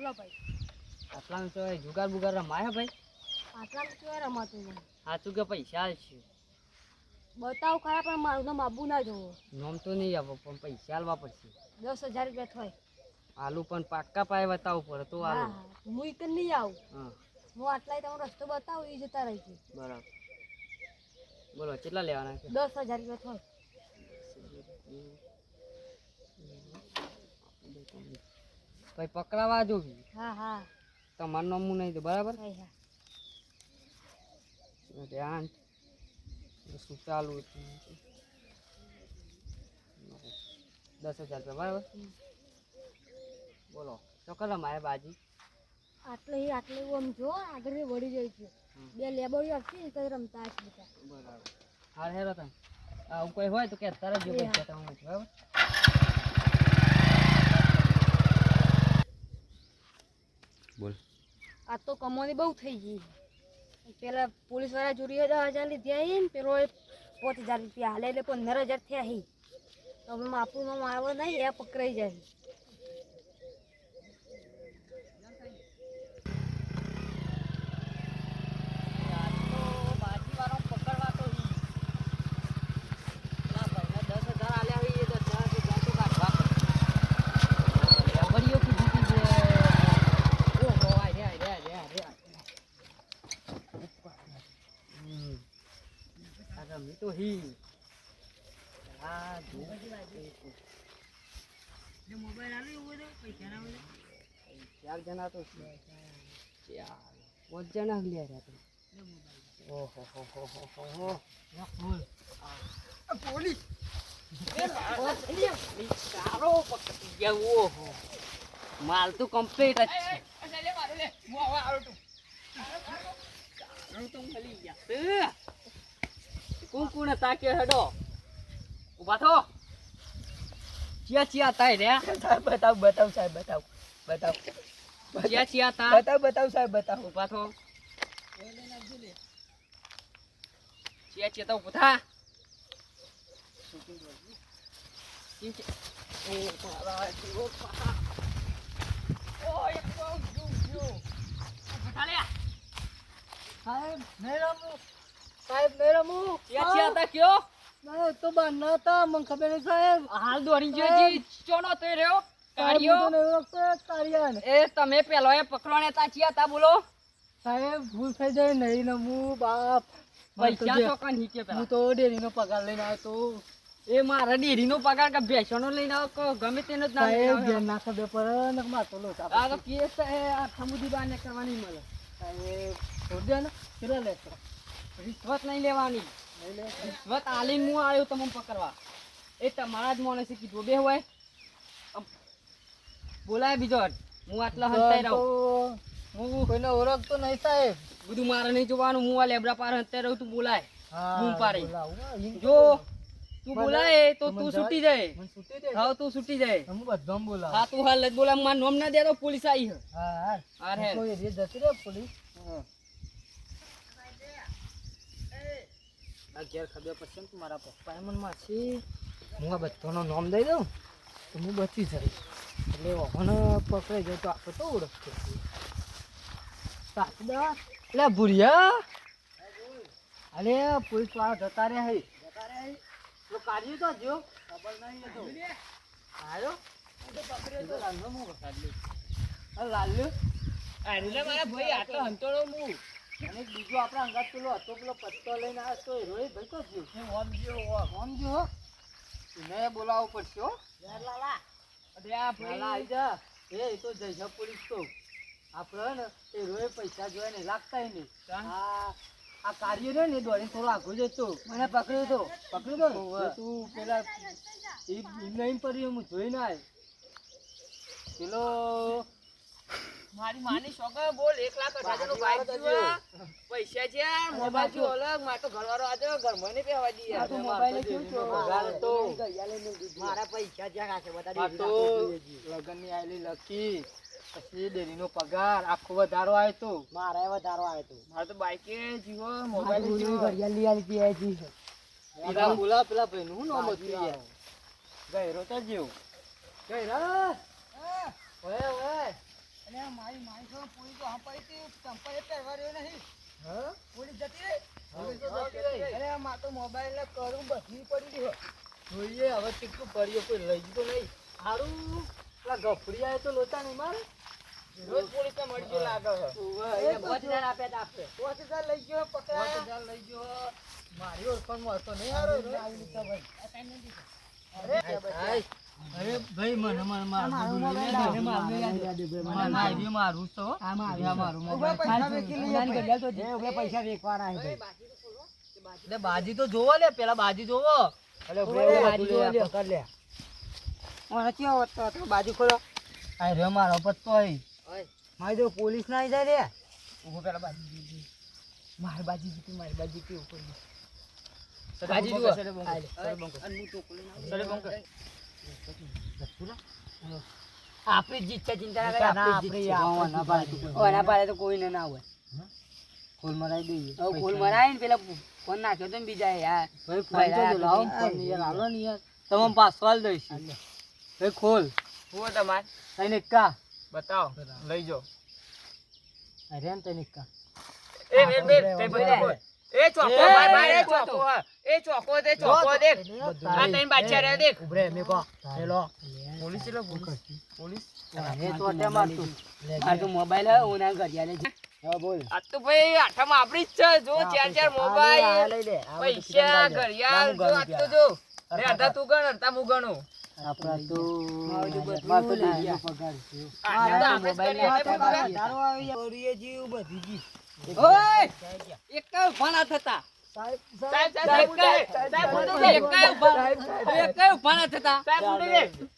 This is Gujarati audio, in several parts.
બોલો ભાઈ. આટલામાં તો જુગાર બુગાર રમાય ભાઈ? આટલામાં તો રમાતું નહીં. સાચું કે પૈસા છે? બતાવ ખરા પણ મારું નામ આબુ ના જોવો. નોમ તો નહીં આવો પણ પૈસા આલવા પડશે. 10,000 રૂપિયા થાય. આલુ પણ પાક્કા પાયે બતાવવું પડે તો આલુ. હા હું એક નહીં આવું. હા હું આટલાય તમારો રસ્તો બતાવું એ જતા રહી છે. બરાબર. બોલો કેટલા લેવાના છે? 10,000 રૂપિયા થાય. ભાઈ પકડાવા જોવી. હા હા. તમારું નામ નહીં તો બરાબર. હા હા. ધ્યાન શું ચાલુ 10,000 રૂપિયા બરાબર. બોલો ચોક્કસ મારે બાજી આટલે એવું આમ જો આગળ વળી જાય છે. બે લેબોડી આપશે ને તો રમતા હશે બધા. બરાબર. હા હેરો તમે આવું કોઈ હોય તો કે તરત જો પૈસા તમે બરાબર. બોલ. આ તો કમાણી બહુ થઈ ગઈ. પેલા પોલીસ વાળા ચોરી 10,000 લીધા ને પેલો 5,000 રૂપિયા હાલે એટલે 15,000 થયા હી. હવે આપણું નામ આવે નહીં એ પકડાઈ જાય. તો હી હા મોબાઈલ આવે એવું તો પૈસા ના હોય. 4 જણા તો 5 જણા લ્યા તો. ઓહો હો હો હો હો બોલ. પોલીસ માલ તો કમ્પ્લીટ જ છે. કોણ કોણ હતા કે હેડો ઉભા થો. ચિયા તાય રે બતાવ સાહેબ બતાવ ચિયા તા બતાવ સાહેબ બતાવ. ઉભા થો. ચિયા તા ઉભા થા. સાહેબ નહીં રમું. ચિયા તા કયો તો બારના હતા મને ખબર નહીં સાહેબ. હાલ દોડી જોજી ચોનો તો રહ્યો કાર્યાન એ તમે પેલો એ પકડોને તા ચિયા તા બોલો. સાહેબ ભૂલ થઈ જાય નહીં રમું બાપ. પૈસા તો કન હીકે હું પેલા તો ડેરીનો પગાર લઈને આવ્યો તો. એ મારા ડેરીનો પગાર કે ભેંસોનો લઈને આવો કે ગમે તેનો જ ના લઈને સાહેબ આવો. ઘેર ના ખબર પડે ને મારતો લો આ તો કેસ એ આ થમુદી બાને કરવાની મળે. સાહેબ છોડ દે ને કેટલા લેશો? રિશ્વત નહીં લેવાની. નહીં લે રિશ્વત આલીને હું આવ્યો તમને પકડવા. એ તમારા જ માણસે કીધું બે હોય બોલાય બીજો હું આટલા હંતાઈ રહું. હું કોઈને ઓળખતો નહીં સાહેબ. બધું મારે નહીં જોવાનું. હું આ લેબડા પાર હંતાઈ રહું તું બોલાય. બૂમ પાડે. બોલાવું ને, એમ જો તું મને બોલાય તો મને તું જવા- છૂટી જાય. મને છૂટી દે. હા તું છૂટી જાય. હું બધામાં બોલાવું. હા તું હાલ જ બોલા. મારું નામ ના દે તો પોલીસ આવી હે. હા હાર હે. કોઈ રે જતી રે પોલીસ. આ ઘેર ખબર પડશે ને મારા પપ્પા મને માછી હું આ બધાનું નામ દઈ દઉં તો હું બચી જઈશ. એટલે ઓહને પકડાઈ જાય તો આપણે તો ઓળખતો સાચદા. એટલે ભૂરિયા અરે પોલીસ વાળા જતા રહ્યા હે. તો કાઢ્યું તો જો ખબર નહીં હતો આવ્યો લાલ્યો અરે મારા ભાઈ આટલો હંતોડો હું. અને બીજો આપણા અંગાત પેલો હતો પેલો પત્તો લઈને આવ્યો તો રોહિત ભાઈ તો સમજો એને બોલાવવો પડશે હો. લાલા અરે આ ભાઈ આવી જા. એ તો જઈશ પોલીસ તો આપણે ને એ રોય પૈસા જોયા નહીં લાગતા નહીં. આ કાર્ય રે ને દોડી થોડો આગળ જતો મને પકડ્યો તો તું પેલા એ નહીં પડ્યું હું જોઈ ના આવ્યો પેલો મારી માની શોખ બોલ 1,00,000 નું બાઈક જોવા પૈસા છે મોબાઈલ જો અલગ માર તો ઘરવાળો આજે ઘરમાં ને બેહવા દી યાર તો મોબાઈલ કેવું છો ઘર તો મારા પૈસા જ્યાં રાખે બતા દે તો લગન ની આયેલી લકી પછી ડેરીનો પગાર આખો વધારો આવ્યો તો મારા વધારો આવ્યો તો મારે તો બાઈકે જીવો મોબાઈલ જીવો ઘડિયાળ લઈ આવી ગયા જી પેલા બોલા પેલા ભાઈ નું નામ હતું યાર ગયરો તો જીવ ગયરા ઓય ઓય અરે મારી મારી તો પોલીસ તો હંપાઈ હતી ચંપલ પહેરવા રહ્યો નહીં હા પોલીસ જતી રહી પોલીસ તો જતી રહી અરે માં તો મોબાઈલ ને કરું બધી પડી ગયો જોઈએ હવે કેટલું પડ્યો કોઈ લઈ ગયો નહીં સારું પેલા ગફડિયા તો લોચા નહીં મારે રોજ પોલીસ ને મળી ગયો લાગે છે 5000 આપ્યા તા આપણે 5000 લઈ ગયો પકડાયો 5000 લઈ ગયો મારી ઓળખાણ માં હતો નહીં હારો આવી તો ભાઈ અરે ભાઈ મને મારું તો પૈસા વેકવાના છે એટલે બાજી તો જોવો લે પેલા બાજી જોવો બાજી જોવો લે મને કેવો હતો બાજી ખોલો આ રે મારો પત્તો અહીં મારી જો પોલીસ ના આવી જાય રે ઉભો પેલા બાજી મારી બાજી જીતી ઉપર બાજી જુઓ સરે બંકો આપણી જીત છે ચિંતા ના કરે આપણી જીત ઓના પાડે તો કોઈને ના હોય ખોલ મરાઈ દઈએ હવે ખોલ મરાય ને પેલા ફોન નાખ્યો તો બીજા યાર ભાઈ ફોન તો લાવો યાર હાલો ને યાર તમે પાસવાલ દઈશ ભાઈ ખોલ હું તમાર તને કા બતાવો લઈ જો અરે એમ તને કા એ બે તે બોલે એ ચોકો ભાઈ ભાઈ એ ચોકો દે આ તઈને બાદશાહ રે દેખ ઉભરે મે કો હેલો પોલીસ લો પોલીસ એ તો અટે મારતું આ તો મોબાઈલ હે ઓના ઘરિયા લે હા બોલ આ તો ભાઈ આઠામાં આપડી જ છે જો ચાર મોબાઈલ લઈ લે પૈસા ઘરિયા જો આ તો જો રે આધા તું ગણ અડધા હું ગણું આપડા તો મારતો લઈ પગાર છે આ મોબાઈલ તારો આવી ઓરીએ જીવ બધી જી ઓય એક ભાણા થતા સાહેબ ભાણા થતા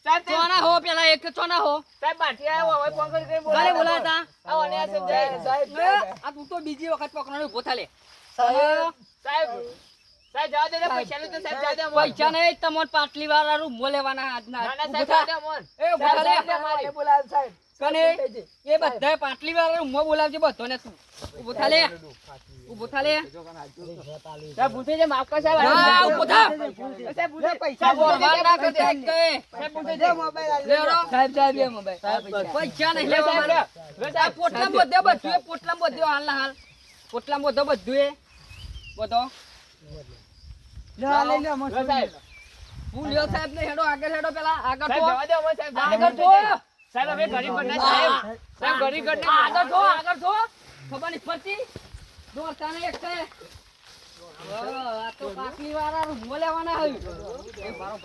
સાહેબ ચોના હો પેલા એક ચોના હો સાહેબ બાઠી આયો હવે ફોન કરી બોલાય બોલાતા આવો ને સમજાય સાહેબ આ તું તો બીજી વખત પકડવાનો ઉભો થાલે સાહેબ જાવ દે પૈસા લે તો સાહેબ જાવ દે પૈસા નહીં તમોન પાટલી વાળા મો લેવાના આજના ના સાહેબ જાવ દે મોન એ ઉભો થાલે મારે બોલાવ સાહેબ કને એ બધા પાટલી વાળા મો બોલાવજે બધોને તું ઉભો થાલે સાહેબ પૂછે છે માફ કર સાહેબ હા ઉભો થા સાહેબ પૂછે પૈસા બોલવા ના કર દે સાહેબ પૂછે છે મોબાઈલ લેરો સાહેબ એ મોબાઈલ પૈસા નહીં લેવા મારે સાહેબ પોટલામ બધે હાલ પોટલામ બધો બધું બધો લઈ લે મો સાહેબ હું લ્યો સાહેબ ને હેડો આગળ હેડો પેલા આગળ તો જવા દે અમે સાહેબ આગળ તો સાહેબ હવે ગરીબ ગણના સાહેબ ગરીબ ગણના આગળ તો ખબર નહીં પડતી દોરતા ને એક છે આ તો પાકલી વાળા રૂમો લેવાના હોય એ બારો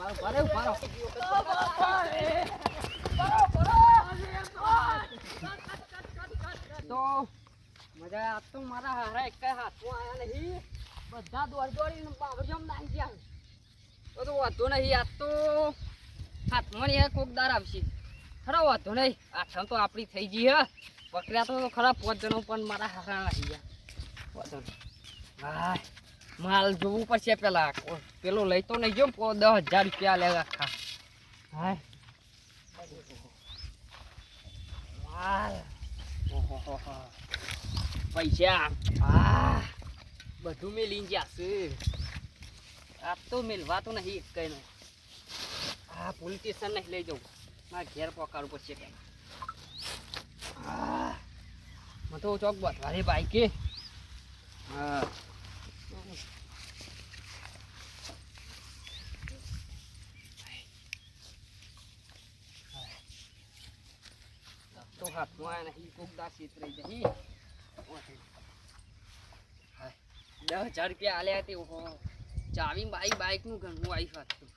તો મજા આ તો મારા હારા એક હાથમાં આયા નહીં બધા દોડીને બાવરજમ નાઈ ગયા તો વાતો નહીં આ તો હાથમાં ને કોક દાર આવશે ખરા વાતો નહીં આઠમ તો આપણી થઈ ગઈ હે પકડ્યા તો ખરા 5 જણો પણ મારા હારા નાખી ગયા વાતો હા માલ જોવું પડશે પેલા પેલો લઈ તો નહીં જો 10,000 રૂપિયા લેવા આખા હા માલ ઓહો પૈસા બધું મેલીને જશે આ તો મેલવા તો નહીં એક કઈ નહીં પોલીસ સ્ટેશન નહીં લઈ જાઉં મારે ઘેર પકડવું પડશે પેલા મને તો ચોક બતવારે બાઈકે હા તો હાથમાં નહીં કોક દા ક્ષેત્રે જઈ 10,000 રૂપિયા આલ્યા તે ઓહો ચાવી બાઈક નું ઘણું આવી હતું